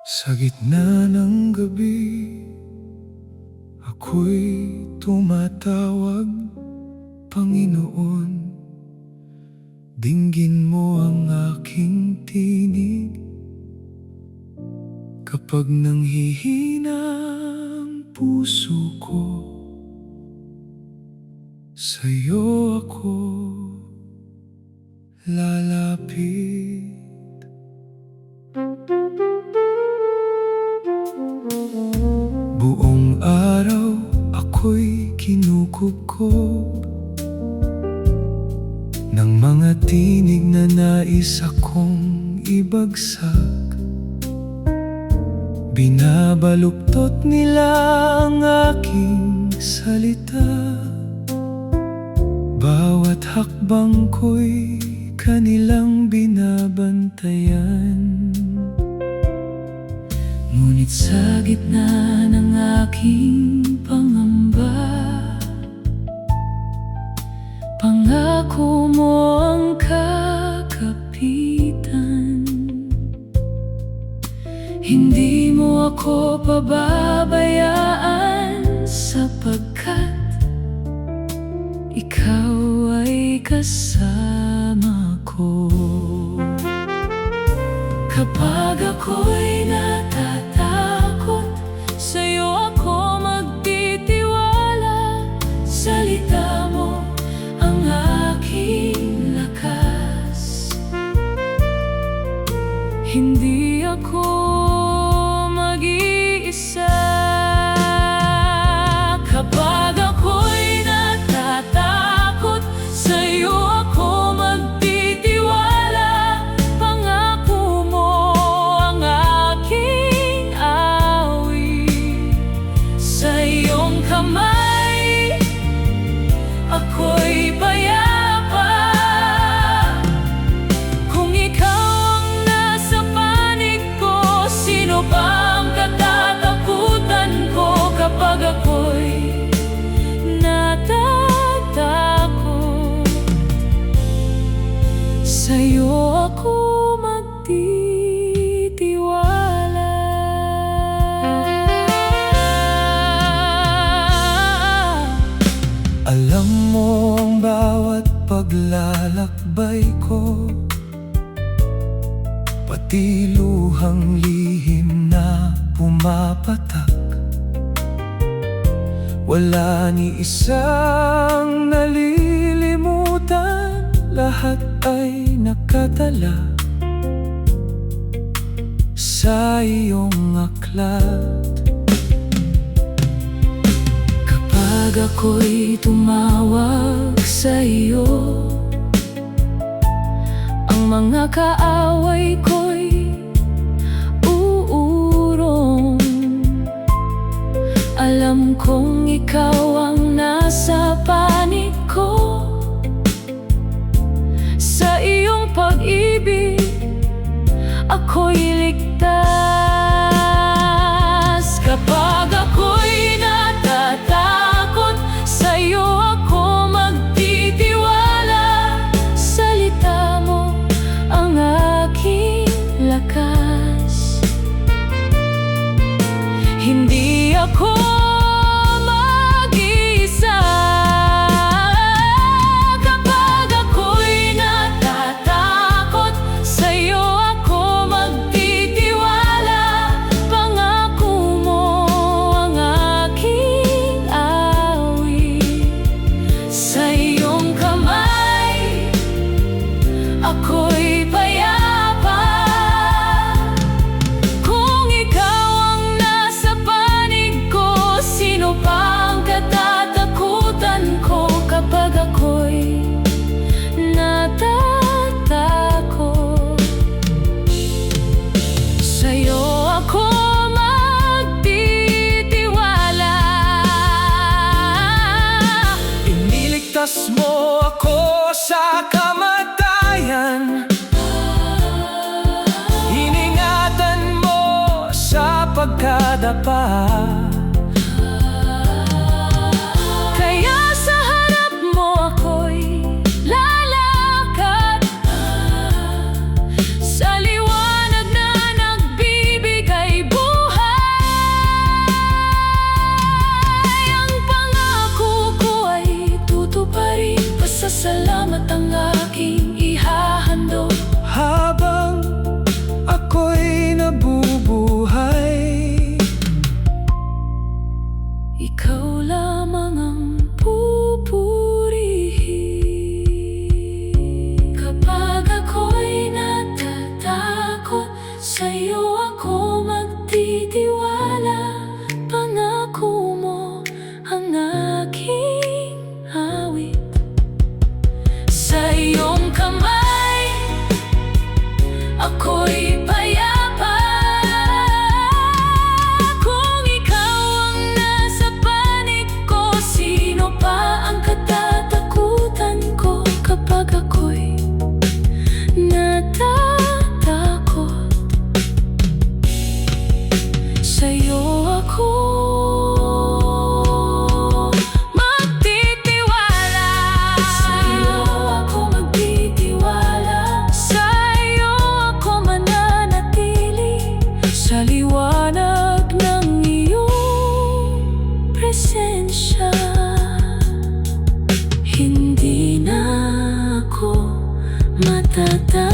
Sa gitna ng gabi, ako'y tumatawag, Panginoon. Dinggin mo ang aking tinig kapag nanghihina ang puso ko. Sa'yo ako lalapit. Buong araw ako'y kinukubkob ng mga tinig na nais akong ibagsak. Binabaluktot nila ang aking salita, bawat hakbang ko'y kanilang binabantayan. Ngunit sa gitna ng aking pangamba, pangako mo ang kakapitan. Hindi mo ako pababayaan, sapagkat ikaw ay kasama ko. Kapag ako'y natatakot, sa'yo ako magtitiwala. Salita mo ang aking lakas. Hindi ako mag-iisa. Kapag ako'y natatakot, sa'yo ako magtitiwala. Pangako mo ang aking awit. Sa iyong kamay ako'y payapa. Kung ikaw ang nasa panig ko, sino ba ang katatakutan ko? Kapag ako'y natatakot, sa'yo ako magtitiwala. Alam mo ang bawat paglalakbay ko, pati luhang lihim na pumapatak. Wala ni isang nalilimutan, lahat ay nakatala sa iyong aklat. Kapag ako'y tumawag sa iyo, ang mga kaaway ko'y uurong. Alam kong ikaw ang nasa panig ko. Sa iyong pag-ibig ako'y ligtas. Kapag ako'y natatakot, sa'yo ako magtitiwala. Salita mo ang aking lakas. Hindi ako mag-iisa. Kapag ako'y natatakot, sa'yo ako magtitiwala. Pangako mo ang aking awit. Sa iyong kamay ako'y payapa. Kung ikaw ang nasa panig ko, sino pa ang katatakutan ko? Kapag ako'y natatakot, sa'yo ako magtitiwala. Iniligtas mo ako sa kamatayan, iningatan mo sa pagkadapa. Kaya sa harap mo ako'y lalakad, sa liwanag na nagbibigay ako'y payapa. Kung ikaw ang nasa panig ko, sino pa ang katatakutan ko kapag ako'y natatakot? Sa'yo ako magtitiwala. Sa'yo ako magtitiwala. Sa'yo ako mananatili, sa liwanag ng iyong presensya. Hindi na ako matatag